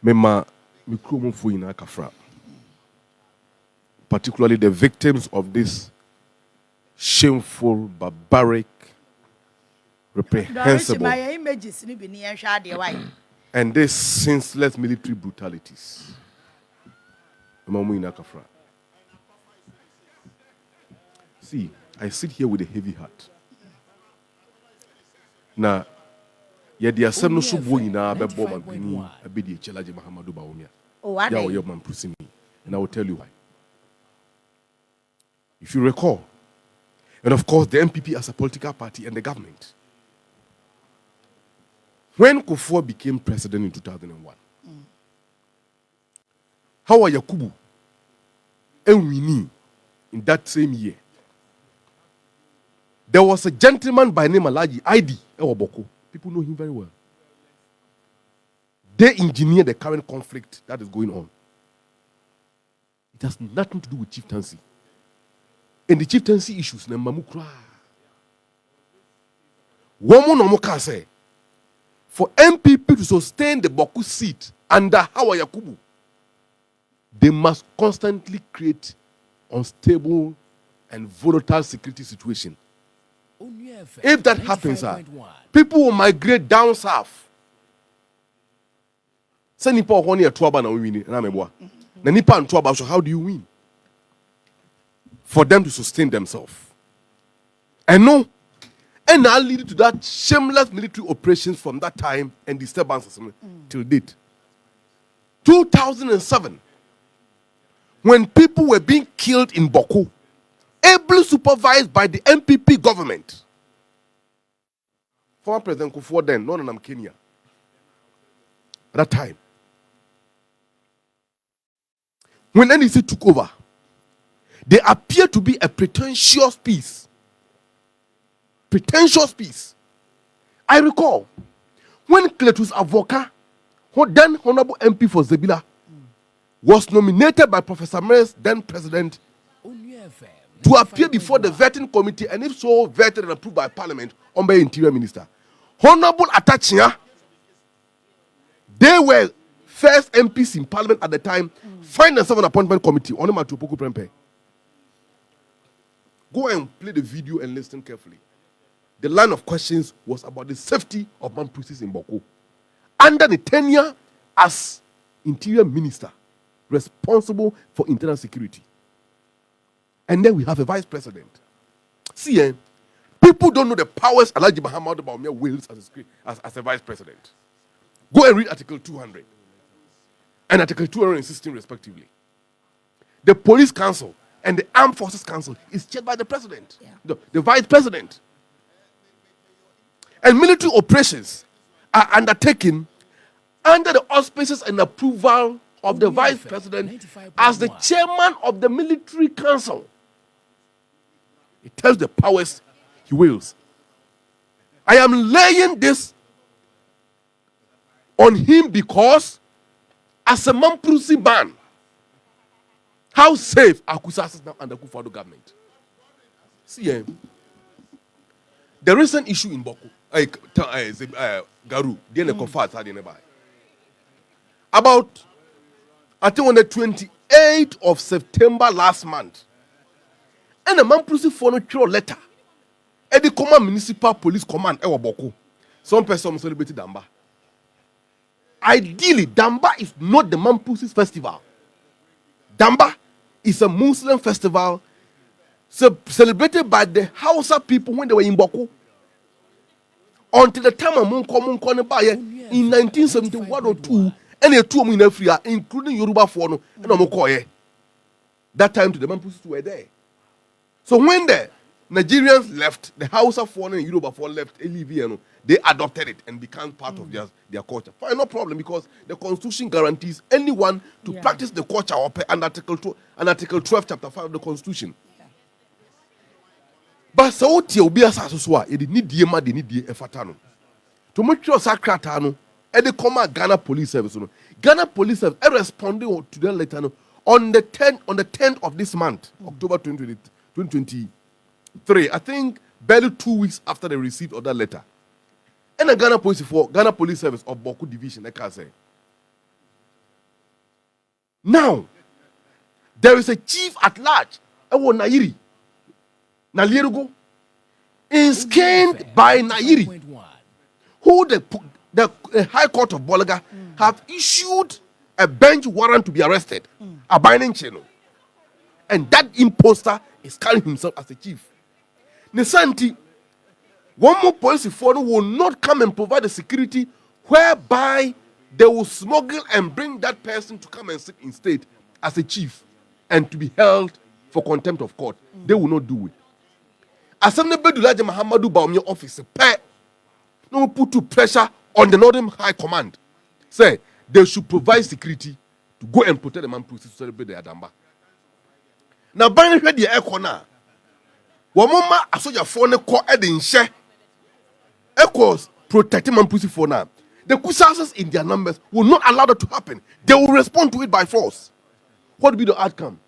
Mema mikromo fu ina kafra. Particularly the victims of this shameful, barbaric, reprehensible, and this senseless military brutalities. See, I sit here with a heavy heart. Now, yet there are some no subo in our Beboma Bini, a bidi Chelaji Mahamadu Baumia. Oh, I know. And I will tell you why. If you recall, and of course, the MPP as a political party and the government, when Kufuor became president in 2001, how are Yakubu and Winnie in that same year? There was a gentleman by name Alaji ID Ewaboko. People know him very well. They engineer the current conflict that is going on. It has nothing to do with chieftaincy. And the chieftaincy issues, Woman say, for MPP to sustain the Boku seat under Hawa Yakubu, they must constantly create unstable and volatile security situation. If that happens, people will migrate down south. Say Nipa Ohoni a Tuaba na win na meboa. Na Nipa and Tuaba, so how do you win? For them to sustain themselves. And no, and now lead to that shameless military operations from that time and disturbances till date. 2007, when people were being killed in Boku, ably supervised by the MPP government. Former President Kufuor then, no, I'm Kenya. At that time. When NEC took over, they appeared to be a pretentious peace. Pretentious peace. I recall when Cletus Avoka, who then Honorable MP for Zebila, was nominated by Professor Mares, then President, to appear before the vetting committee, and if so, vetted and approved by Parliament on by Interior Minister. Honorable Atachia, they were first MPs in Parliament at the time, find themselves an appointment committee. Onuma Tupoku Prempe. Go and play the video and listen carefully. The line of questions was about the safety of man prisoners in Boko. Under the tenure as Interior Minister, responsible for internal security. And then we have a vice president. See, people don't know the powers Alhaji Muhammadu Bawumia wields as a vice president. Go and read Article 200 and Article 216 respectively. The Police Council and the Armed Forces Council is chaired by the president, the vice president. And military operations are undertaken under the auspices and approval of the vice president as the chairman of the military council. It tells the powers he wields. I am laying this on him because as a Mamprusi man, how safe are Kusas now under Kufuor government? See, the recent issue in Boku, Garu, about, I think on the 28th of September last month, and a man proceed for a letter. And the command municipal police command, Boko. Some person celebrated Damba. Ideally, Damba is not the Mampusis festival. Damba is a Muslim festival celebrated by the Hausa people when they were in Boko. Until the time of Munko in 1971 or 2, and a 2 in Africa, including Yoruba Fono and Omokoye. That time to the Mampusis were there. So when the Nigerians left, the Hausa Fono and Yoruba Fono left, they adopted it and became part of their culture. Fine, no problem, because the Constitution guarantees anyone to practice the culture under Article 12, Chapter 5 of the Constitution. But so obi asasoswa e need diema de need die efatano. To make sure sakratano e de come Ghana Police Service no. Ghana Police Service responding to the letter no on the 10th of this month, October 2023. I think barely 2 weeks after the receipt of that letter. And the Ghana Police Service of Boku Division, I can say. Now, there is a chief at large, Ewo Nairi, Nalierugo, inskined by Nairi, who the High Court of Bolaga have issued a bench warrant to be arrested, a binding channel. And that imposter is carrying himself as a chief. Nisanti, one more policy for will not come and provide the security whereby they will smuggle and bring that person to come and sit in state as a chief and to be held for contempt of court. They will not do it. As some Bedulaje Mahamadu Baumia office, no put to pressure on the Northern High Command. Say they should provide security to go and protect the man to celebrate the Adamba. Now, by the air corner, Wamoma Asoja phone call Edin She Echoes protecting Mampusi for now. The Kusasas in their numbers will not allow that to happen. They will respond to it by force. What will be the outcome?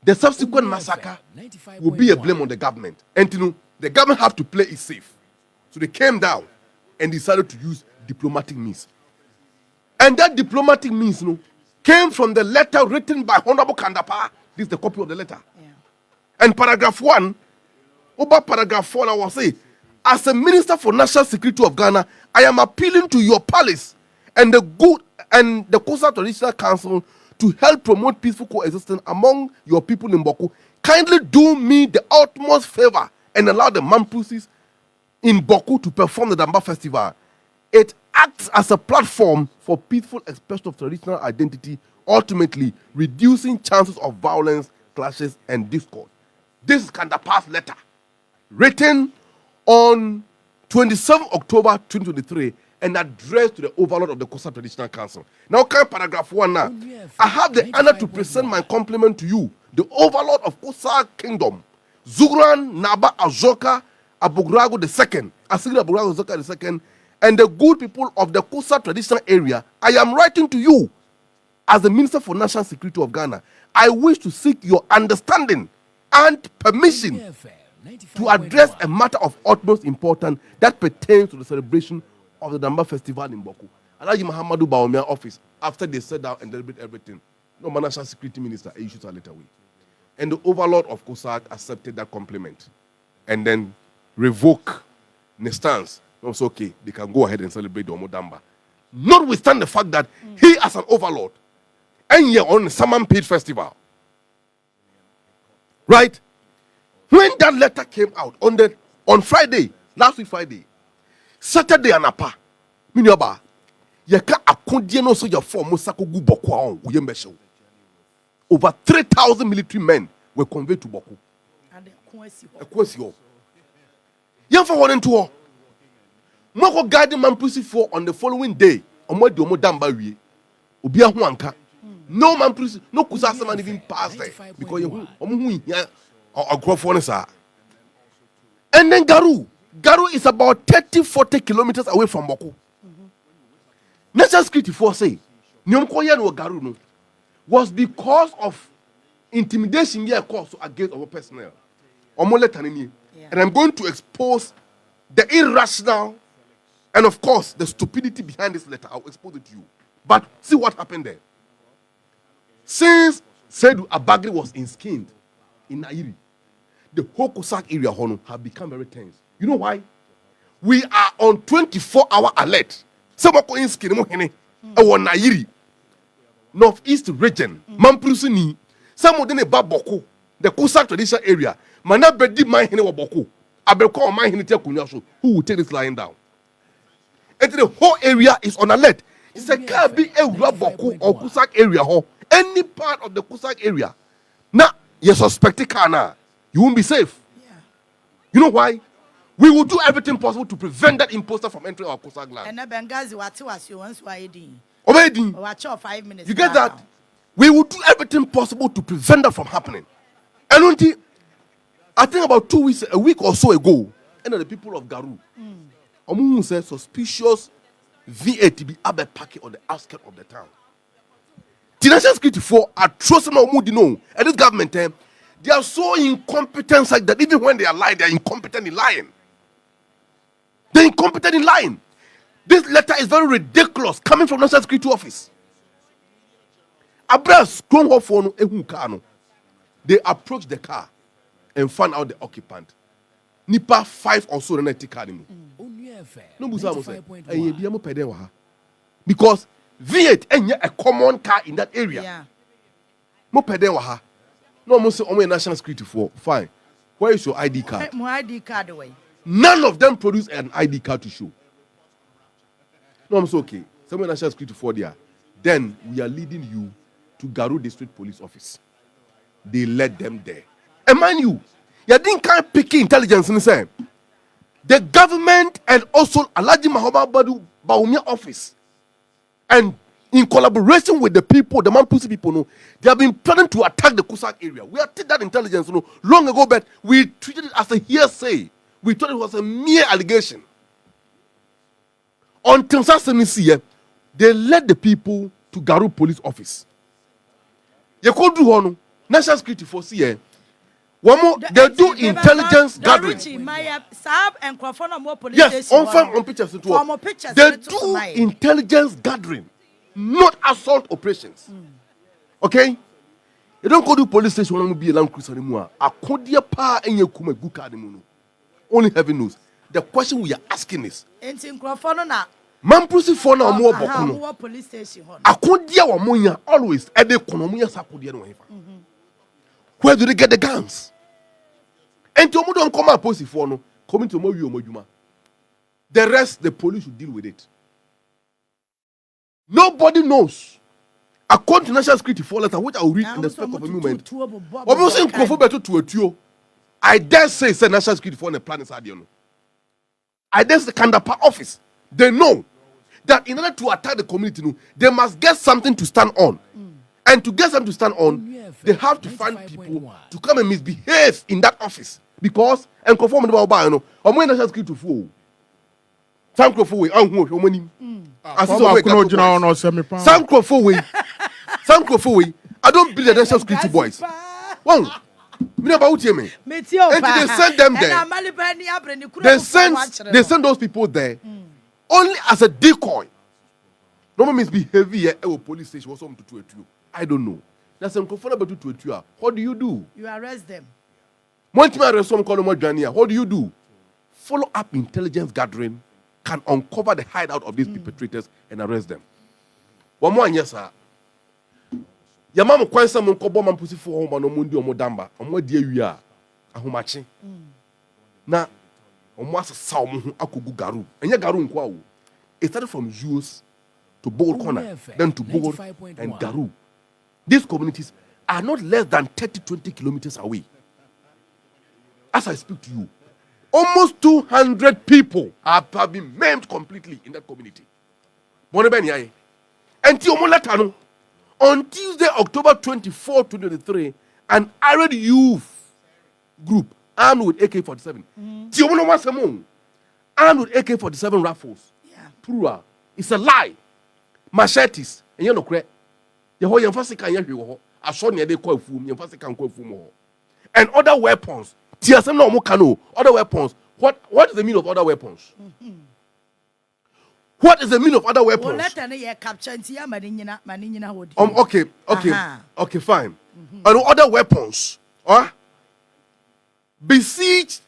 The subsequent massacre will be a blame on the government. And you know, the government have to play it safe. So they came down and decided to use diplomatic means. And that diplomatic means, you know, came from the letter written by Honorable Kandapa. This is the copy of the letter. Yeah. And paragraph 1, over paragraph 4, I will say, as a Minister for National Security of Ghana, I am appealing to your palace and the Kosa Traditional Council to help promote peaceful coexistence among your people in Boku. Kindly do me the utmost favor and allow the Mampusis in Boku to perform the Damba Festival. It acts as a platform for peaceful expression of traditional identity, ultimately reducing chances of violence, clashes, and discord. This is Kandapa's letter, written on 27 October 2023 and addressed to the overlord of the Kosa Traditional Council. Now, paragraph 1 now. I have the honor to present my compliment to you, the overlord of Kosa Kingdom, Zuguran Naba Azoka Abugrago II, Asigri Abugrago Azoka II, and the good people of the Kosa Traditional Area. I am writing to you as the Minister for National Security of Ghana. I wish to seek your understanding and permission to address a matter of utmost importance that pertains to the celebration of the Damba Festival in Boku. Alaji Mahamadu Baumia office, after they sat down and deliberate everything, no National Security Minister issued a letter away. And the overlord of Kosak accepted that compliment and then revoke the stance. No, it's okay, they can go ahead and celebrate the Omodamba. Notwithstanding the fact that he, as an overlord, and year on the Saman Page Festival, right? When that letter came out on Friday, last week Friday, Saturday and apa, minyoba, yeka akondie no so your form musako gu Boku on uyembesho. Over 3,000 military men were conveyed to Boku. And Ekwesio. Yan for one to all. Mako guide Mampusi for on the following day. Omo di omo damba wie. Obi ahu anka. No Mampusi, no Kusasa man even passed there because you omo hu here. And then Garu is about 30-40 kilometers away from Boku. National Security Force say, Nyomkoya no Garu no was because of intimidation here caused against our personnel. And I'm going to expose the irrational and of course the stupidity behind this letter. I'll expose it to you. But see what happened there. Since Seydou Abagri was skinned in Nairi, the whole Kosak area have become very tense. You know why? We are on 24-hour alert. Somako in skin Nairi, northeast region, Mampusini, some of them Baboko, the Kosak traditional area. Mana bedi mine hene Waboko. Abeko mine hene Kunyasho. Who will take this lying down? And the whole area is on alert. It's a can't be a Waboko or Kosak area. Any part of the Kosak area. Now, you suspect Kana. You won't be safe. Yeah. You know why? We will do everything possible to prevent that imposter from entering our Kosak land. And Bengazi was you once Obedi. Watch 5 minutes. You get that? We will do everything possible to prevent that from happening. And I think about a week or so ago, and the people of Garu, Omu said suspicious VAT be abe packet on the outskirts of the town. The National Security for atrocious and this government, they are so incompetent like that even when they are lying, they are incompetent in lying. They're incompetent in lying. This letter is very ridiculous coming from National Security Office. Abras Kronho phone ehu car no. They approached the car and found out the occupant. Nipa 5 or so na take car ni mu. No busa mo say. Eh bia mo pede wa ha. Because V8 enye a common car in that area. Yeah. Mo pede wa ha. No mo say omo national security for fine. Where is your ID card? My ID card away. None of them produce an ID card to show. No, I'm so okay. Someone national security for there. Then we are leading you to Garu District Police Office. They led them there. And mind you didn't kind pick intelligence in the same. The government and also Alhaji Muhammad Badu Bawumia office, and in collaboration with the people, the Mampusi people, no, they have been planning to attack the Kusak area. We had that intelligence, long ago, but we treated it as a hearsay. We thought it was a mere allegation. Until Sassanisie, they led the people to Garu Police Office. You could do one national security force here. One more, they do intelligence gathering. Yes, on pictures too. They do intelligence gathering, not assault operations. Okay? You don't go to police station when you be a land cruiser anymore. A kodia pa enye kuma guka anymore. Only heaven knows. The question we are asking is, Mampusi for na mo bokuno. Police station. Akodia wa monya always ede konomuya sakodia no hefa. Where do they get the guns? And to don't come out post for no coming to Moyu. The rest, the police should deal with it. Nobody knows. According to national security 4 letter, which I will read in the spec of a moment. I dare say national security for the plan is no. I dare say Kandapa office. They know that in order to attack the community, they must get something to stand on. And to get something to stand on, they have to find people to come and misbehave in that office. Because, and conform to the national security for some crofoway, some crofoway. I don't believe the national security boys. One, they send them there. They send those people there only as a decoy. No misbehave here at police station or something to you. I don't know. That's uncomfortable to you. What do you do? You arrest them. What do you do? Follow up intelligence gathering can uncover the hideout of these perpetrators and arrest them. One more, yes, sir. Yamamu kwansa munkobo mampusi for home no mundi omodamba. Omo die wi ahomache. Na omo asasa omo akogu Garu. Enye Garu nkwa wo. It started from Jews to Bold Corner, then to Bold and Garu. These communities are not less than 30-20 kilometers away. As I speak to you, almost 200 people have been maimed completely in that community. And on Tuesday, October 24, 2023, an Arab youth group armed with AK-47. Armed with AK-47 rifles. Yeah. Plural. It's a lie. Machetes. And you know, and other weapons. Other weapons. What is the meaning of other weapons? What is the meaning of other weapons? Okay, fine. And other weapons. Besiege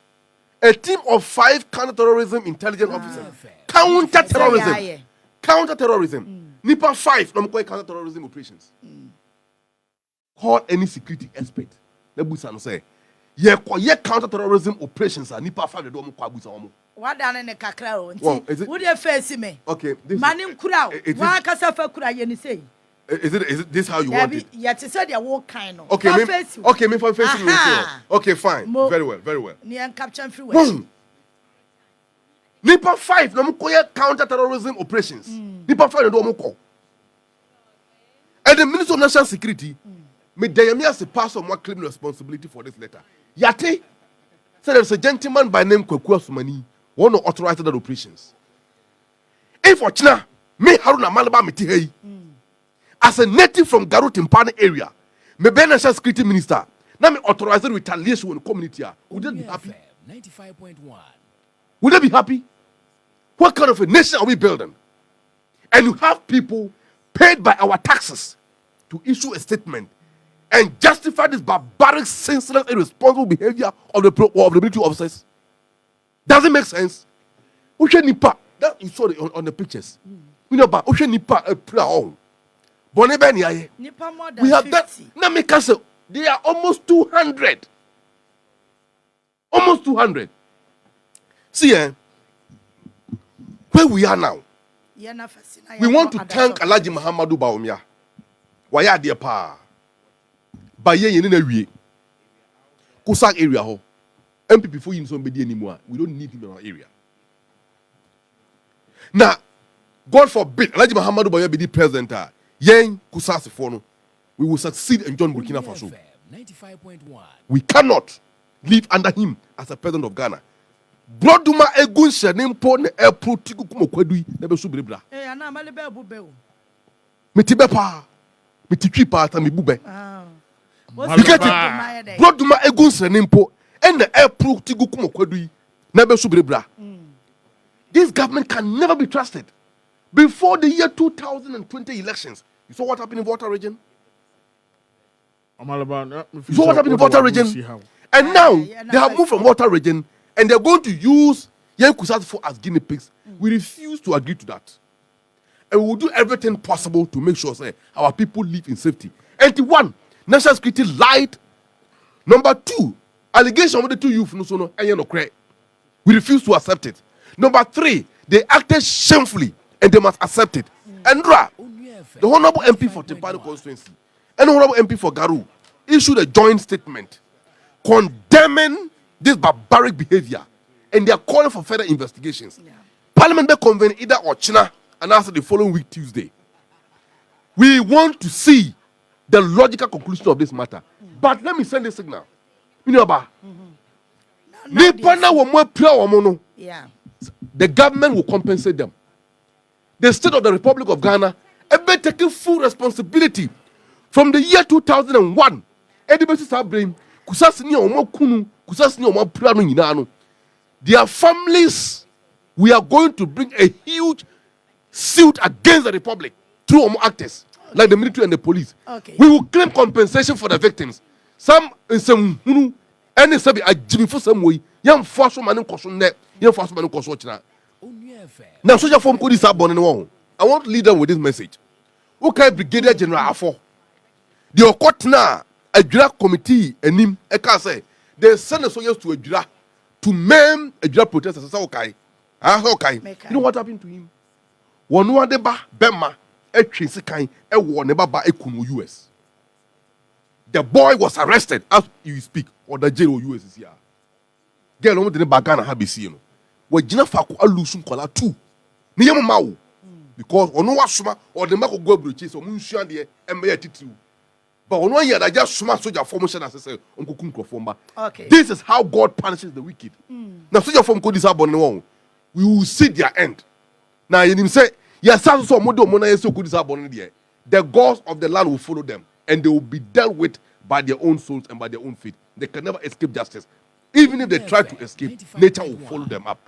a team of 5 counter-terrorism intelligence officers. Counter-terrorism. Counter-terrorism. Nipa 5 counter-terrorism operations. Call any security expert. Nebusan say, counter-terrorism operations are Nipa 5 the Kwabusa. What done in the cacao? Would you face me? Okay, Manim Kurao. Why Casafa Kura, you say? Is it this how you want it? Yet you said you walk kind of. Okay, me for facing you. Okay, fine. Very well. Near capture free. Nipa 5 counter-terrorism operations. Nipa 5 the and the Minister of National Security made Dayami as a person more claim responsibility for this letter. Yate said there's a gentleman by name Kwekua Sumani one of authorized that operations. If for China, me Haruna Amaliba Kingsley, as a native from Garu Timpani area, me be National Security Minister, now me authorized retaliation in the community. Would they be happy? 95.1. Would they be happy? What kind of a nation are we building? And you have people paid by our taxes to issue a statement and justify this barbaric, senseless, irresponsible behavior of the military officers? Does it make sense? Nipa, that you saw on the pictures. We know about Nipa a prayer. We have that. Now make us. They are almost 200. Almost 200. See, where we are now, we want to thank Alhaji Muhammadu Bawumia. Why are they pa? By ye in a way. Kusak area ho. MPP for you somebody anymore. We don't need him in our area. Now, God forbid, Alhaji Muhammadu Bawumia be the president. Yen Kusasi Fono. We will succeed in John Burkina Faso. 95.1. We cannot live under him as a president of Ghana. Broduma egun shenempo ne epro tiku kumokwadui nebe subrebra. Ana Amaliba bube. Metibe pa. Metitwi pa ta mebube. Broduma egun shenempo ene epro tiku kumokwadui nebe subrebra. This government can never be trusted. Before the year 2020 elections, you saw what happened in Volta region? You saw what happened in Volta region? And now, they have moved from Volta region and they're going to use Yen Kusasi as guinea pigs. We refuse to agree to that. And we will do everything possible to make sure our people live in safety. And one, national security lied. Number two, allegation of the two youth, we refuse to accept it. Number three, they acted shamefully and they must accept it. And the Honorable MP for Timpano constituency and the Honorable MP for Garu issued a joint statement condemning this barbaric behavior, and they are calling for further investigations. Parliament may convene either or China and after the following week, Tuesday. We want to see the logical conclusion of this matter. But let me send a signal. You know about the government will compensate them. The state of the Republic of Ghana have been taking full responsibility from the year 2001. Their families, we are going to bring a huge suit against the Republic through actors like the military and the police. Okay. We will claim compensation for the victims. Some any sabi a Jimmy for some way. Young force man caution net. Young force man caution China. Now, social form could is born in one. I want to lead them with this message. Okay, Brigadier General Afo. The Okotna, a draft committee, and him, I can say, they send the soldiers to a draft to maim a draft protesters. Okay. Okay. You know what happened to him? Onua deba Bema, a Chinsikai, a war never by a Kumu US. The boy was arrested as you speak, or the jail US is here. Get on with the Bagana Habisino. We Jina Faku Alusun Kola too. Niyam Mau. Because Onua Suma or the Mako go chase or Munshan the MBA Titu. But Onua Yada just Suma Soja formation as I say, Uncle Kunko Fomba. Okay. This is how God punishes the wicked. Now, Soja Form Code is up on the wall. We will see their end. Now, you say, yes, so Modo Mona so good is up on the the gods of the land will follow them, and they will be dealt with by their own souls and by their own feet. They can never escape justice. Even if they try to escape, nature will follow them up.